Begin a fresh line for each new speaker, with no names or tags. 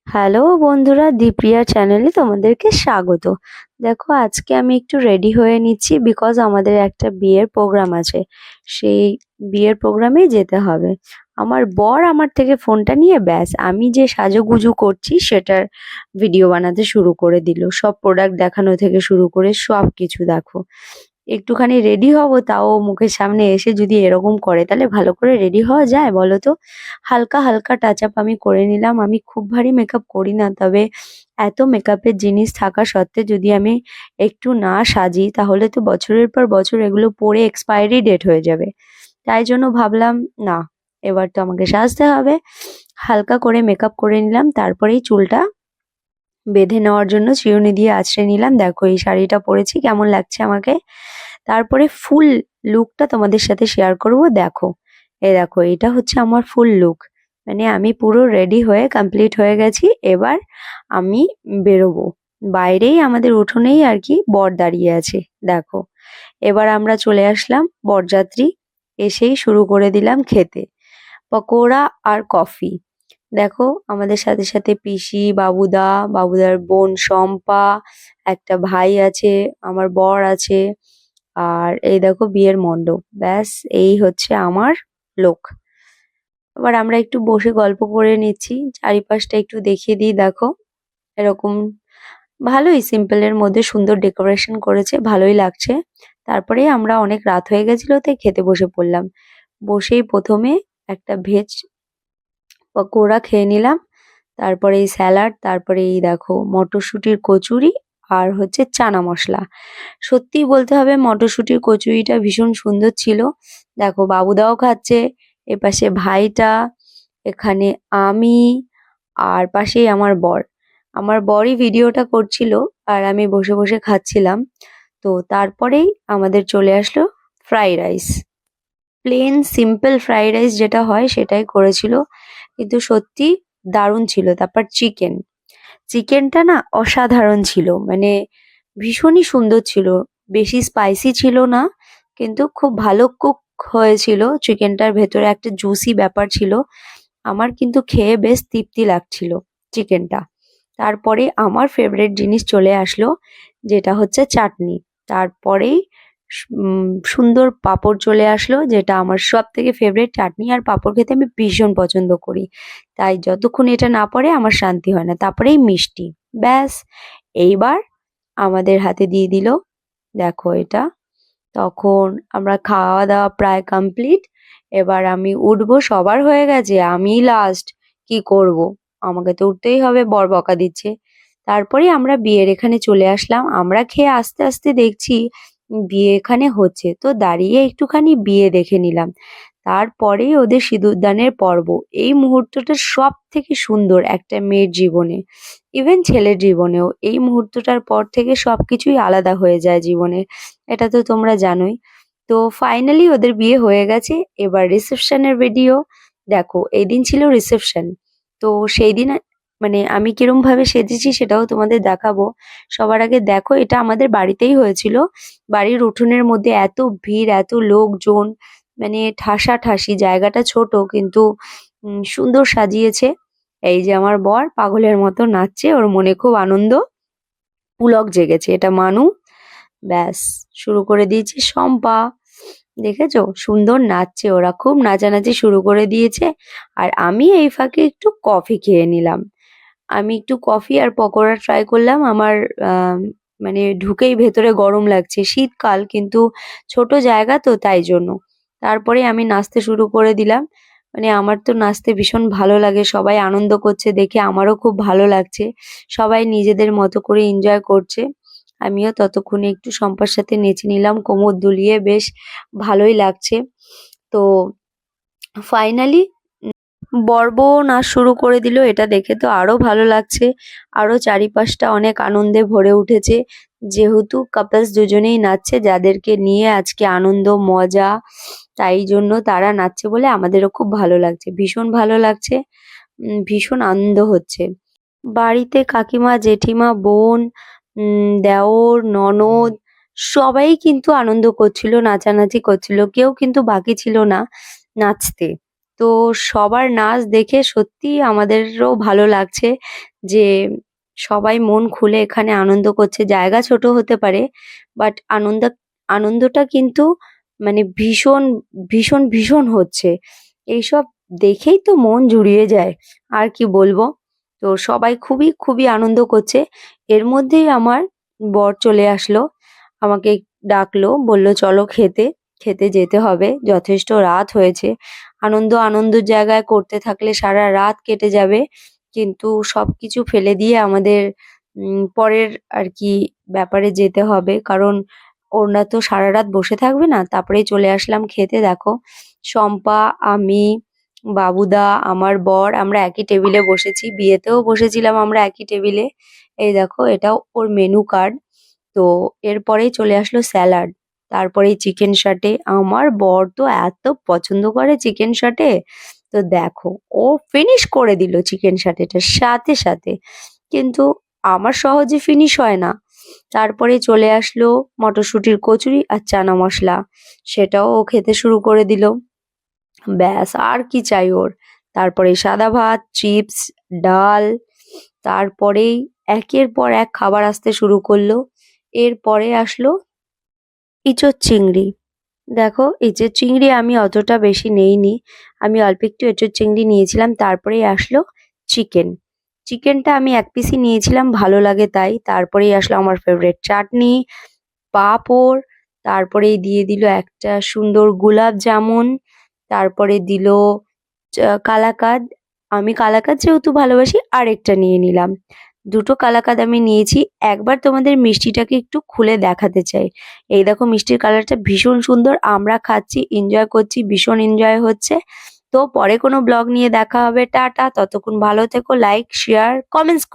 Hello বন্ধুরা, দীপ্রিয়া চ্যানেলে তোমাদেরকে স্বাগত। দেখো, আজকে আমি একটু রেডি হয়ে নিচ্ছি বিকজ আমাদের একটা বিয়ের প্রোগ্রাম আছে। সেই বিয়ের প্রোগ্রামেই যেতে হবে। আমার বর আমার থেকে ফোনটা নিয়ে ব্যাস আমি যে সাজুগুজু করছি সেটার ভিডিও বানাতে শুরু করে দিল। সব প্রোডাক্ট দেখানো থেকে শুরু করে সব কিছু দেখো। একটুখানি রেডি হব, তাও মুখের সামনে এসে যদি এরকম করে তাহলে ভালো করে রেডি হওয়া যায় বলো তো? হালকা হালকা টাচ আপ আমি করে নিলাম। আমি খুব ভারী মেকআপ করি না, তবে এত মেকআপের জিনিস থাকা সত্ত্বে যদি আমি একটু না সাজি তাহলে তো বছরের পর বছর এগুলো পরে এক্সপায়ারি ডেট হয়ে যাবে। তাই জন্য ভাবলাম, না, এবার তো আমাকে সাজতে হবে। হালকা করে মেকআপ করে নিলাম, তারপরেই চুলটা বেঁধে নেওয়ার জন্য চিরুনি দিয়ে আঁচড়ে নিলাম। দেখো, এই শাড়িটা পরেছি, কেমন লাগছে আমাকে। তারপরে ফুল লুকটা তোমাদের সাথে শেয়ার করব। দেখো, দেখো, এটা হচ্ছে আমার ফুল লুক। মানে আমি পুরো রেডি হয়ে কমপ্লিট হয়ে গেছি। এবার আমি বেরোবো। বাইরেই আমাদের উঠোনেই আর কি বর দাঁড়িয়ে আছে। দেখো, এবার আমরা চলে আসলাম বরযাত্রী। এসেই শুরু করে দিলাম খেতে পকোড়া আর কফি। দেখো, আমাদের সাথে সাথে পিসি, বাবুদা, বাবুদার বোন শম্পা, একটা ভাই আছে, আমার বর আছে। আর এই দেখো বিয়ের মণ্ডপ। ব্যাস, এই হচ্ছে আমার লোক। এবার আমরা একটু বসে গল্প করে নিচ্ছি, চারিপাশটা একটু দেখিয়ে দিই। দেখো, এরকম ভালোই সিম্পলের মধ্যে সুন্দর ডেকোরেশন করেছে, ভালোই লাগছে। তারপরে আমরা অনেক রাত হয়ে গেছিল তাই খেতে বসে পড়লাম। বসেই প্রথমে একটা ভেজ পকোড়া খেয়ে নিলাম, তারপরে এই স্যালাড, তারপরে এই দেখো মটরশুঁটির কচুরি আর হচ্ছে চানা মশলা। সত্যিই বলতে হবে মটরশুঁটির কচুরিটা ভীষণ সুন্দর ছিল। দেখো, বাবুদাও খাচ্ছে, এপাশে ভাইটা, এখানে আমি, আর পাশেই আমার বর। আমার বরই ভিডিওটা করছিল আর আমি বসে বসে খাচ্ছিলাম। তো তারপরেই আমাদের চলে আসলো fry rice. Plain simple fried rice যেটা হয় সেটাই করেছিল, কিন্তু সত্যি দারুণ ছিল। তারপর চিকেনটা না অসাধারণ ছিল, মানে ভীষণই সুন্দর ছিল। বেশি স্পাইসি ছিল না, কিন্তু খুব ভালো কুক হয়েছিল। চিকেনটার ভেতরে একটা জুসি ব্যাপার ছিল। আমার কিন্তু খেয়ে বেশ তৃপ্তি লাগছিল চিকেনটা। তারপরে আমার ফেভারিট জিনিস চলে আসলো, যেটা হচ্ছে চাটনি। তারপরেই সুন্দর পাঁপড় চলে আসলো, যেটা আমার সব থেকে ফেভারিট। চাটনি আর পাঁপড় খেতে আমি ভীষণ পছন্দ করি, তাই যতক্ষণ এটা না পড়ে আমার শান্তি হয় না। তারপরেই মিষ্টি। ব্যাস, এইবার আমাদের হাতে দিয়ে দিল। দেখো এটা। তখন আমরা খাওয়া দাওয়া প্রায় কমপ্লিট। এবার আমি উঠবো, সবার হয়ে গেছে, আমি লাস্ট। কি করব, আমাকে তো উঠতেই হবে, বর বকা দিচ্ছে। তারপরে আমরা বিয়ের এখানে চলে আসলাম। আমরা খেয়ে আস্তে আস্তে দেখছি বিয়ে এখানে হচ্ছে, তো দাঁড়িয়ে একটুখানি বিয়ে দেখে নিলাম। তারপরেই ওদের সিঁদুরদানের পর্ব। এই মুহূর্তটা সব থেকে সুন্দর একটা মেয়ের জীবনে, ইভেন ছেলের জীবনেও। এই মুহূর্তটার পর থেকে সবকিছুই আলাদা হয়ে যায় জীবনে, এটা তো তোমরা জানোই। তো ফাইনালি ওদের বিয়ে হয়ে গেছে। এবার রিসেপশনের ভিডিও। দেখো, এই দিন ছিল রিসেপশন। তো সেই দিন মানে আমি কিরম ভাবে সেজেছি সেটাও তোমাদের দেখাবো। সবার আগে দেখো, এটা আমাদের বাড়িতেই হয়েছিল। বাড়ির উঠোনের মধ্যে এত ভিড়, এত লোকজন, মানে ঠাসাঠাসি। জায়গাটা ছোট কিন্তু সুন্দর সাজিয়েছে। এই যে আমার বর পাগলের মতো নাচছে, ওর মনে খুব আনন্দ, পুলক জেগেছে। এটা মানু। ব্যাস, শুরু করে দিয়েছে শম্পা। দেখেছো, সুন্দর নাচছে, ওরা খুব নাচানাচি শুরু করে দিয়েছে। আর আমি এই ফাঁকে একটু কফি খেয়ে নিলাম। আমি একটু কফি আর পকোড়া ট্রাই করলাম। আমার মানে ঢুকেই ভেতরে গরম লাগছে, শীতকাল কিন্তু ছোট জায়গা তো তাই জন্য। তারপরে আমি নাচতে শুরু করে দিলাম। মানে আমার তো নাচতে ভীষণ ভালো লাগে, সবাই আনন্দ করছে দেখে আমারও খুব ভালো লাগছে। সবাই নিজেদের মতো করে এনজয় করছে। আমিও ততক্ষণে একটু শম্পার সাথে নেচে নিলাম, কোমর দুলিয়ে, বেশ ভালোই লাগছে। তো ফাইনালি বর বউ নাচ শুরু করে দিল। এটা দেখে তো আরো ভালো লাগছে, আরো চারিপাশটা অনেক আনন্দে ভরে উঠেছে। যেহেতু কাপলস দুজনেই নাচছে, যাদেরকে নিয়ে আজকে আনন্দ মজা, তাই জন্য তারা নাচছে বলে আমাদেরও খুব ভালো লাগছে, ভীষণ ভালো লাগছে। ভীষণ আনন্দ হচ্ছে। বাড়িতে কাকিমা, জেঠিমা, বোন, দেওর, ননদ সবাই কিন্তু আনন্দ করছিল, নাচানাচি করছিল, কেউ কিন্তু বাকি ছিল না নাচতে। তো সবার নাচ দেখে সত্যিই আমাদেরও ভালো লাগছে যে সবাই মন খুলে এখানে আনন্দ করছে। জায়গা ছোট হতে পারে, বাট আনন্দটা কিন্তু মানে ভীষণ, ভীষণ, ভীষণ হচ্ছে। এইসব দেখেই তো মন জুড়িয়ে যায়। আর কি বলবো? তো সবাই খুবই, খুবই আনন্দ করছে। এর মধ্যেই আমার বর চলে আসলো। আমাকে ডাকলো, বলল, "চলো খেতে।" খেতে যেতে হবে। যথেষ্ট রাত হয়েছে। আনন্দের জায়গায় করতে থাকলে সারারাত কেটে যাবে। কিন্তু সবকিছু ফেলে দিয়ে আমাদের পরের আরকি ব্যাপারে যেতে হবে। কারণ ওরা তো সারারাত বসে থাকবে না। তারপরেই চলে আসলাম খেতে। দেখো, শম্পা, আমি, বাবুদা, আমার বর আমরা একই টেবিলে বসেছি। বিয়েতেও বসেছিলাম আমরা একই টেবিলে। এই দেখো, এটাও ওর মেনু কার্ড। তো এরপরেই চলে আসলো স্যালাড। তারপরেই চিকেন সাটে। আমার বর তো এত পছন্দ করে চিকেন সাটে। তো দেখো, ও ফিনিশ করে দিল চিকেন সাটেটা সাথে সাথে। কিন্তু আমার সহজে ফিনিশ হয় না। তারপরে চলে আসলো মটরশুঁটির কচুরি আর চানা মশলা। সেটাও ও খেতে শুরু করে দিল। ব্যাস, আর কি চাই ওর। তারপরে সাদা ভাত, চিপস, ডাল। তারপরেই একের পর এক খাবার আসতে শুরু করলো। এরপরে আসলো ইঁচড় চিংড়ি। দেখো, ইঁচড় চিংড়ি আমি অতটা বেশি নেইনি। আমি অল্প একটু এঁচোড় চিংড়ি নিয়েছিলাম। তারপরেই আসলো চিকেন। চিকেনটা আমি এক পিসই নিয়েছিলাম, ভালো লাগে তাই। তারপরেই আসলো আমার ফেভারিট চাটনি, পাঁপড়। তারপরেই দিয়ে দিল একটা সুন্দর গোলাপ জামুন। তারপরে দিল কালাকাঁদ। আমি কালাকাঁদ যেহেতু ভালোবাসি আরেকটা নিয়ে নিলাম। দুটো কালাকাঁদ আমি নিয়েছি। একবার তোমাদের মিষ্টিটাকে একটু খুলে দেখাতে চাই। এই দেখো, মিষ্টির কালারটা ভীষণ সুন্দর। আমরা খাচ্ছি, এনজয় করছি, ভীষণ এনজয় হচ্ছে। তো পরে কোনো ব্লগ নিয়ে দেখা হবে। টাটা, ততক্ষণ ভালো থেকো, লাইক, শেয়ার, কমেন্টস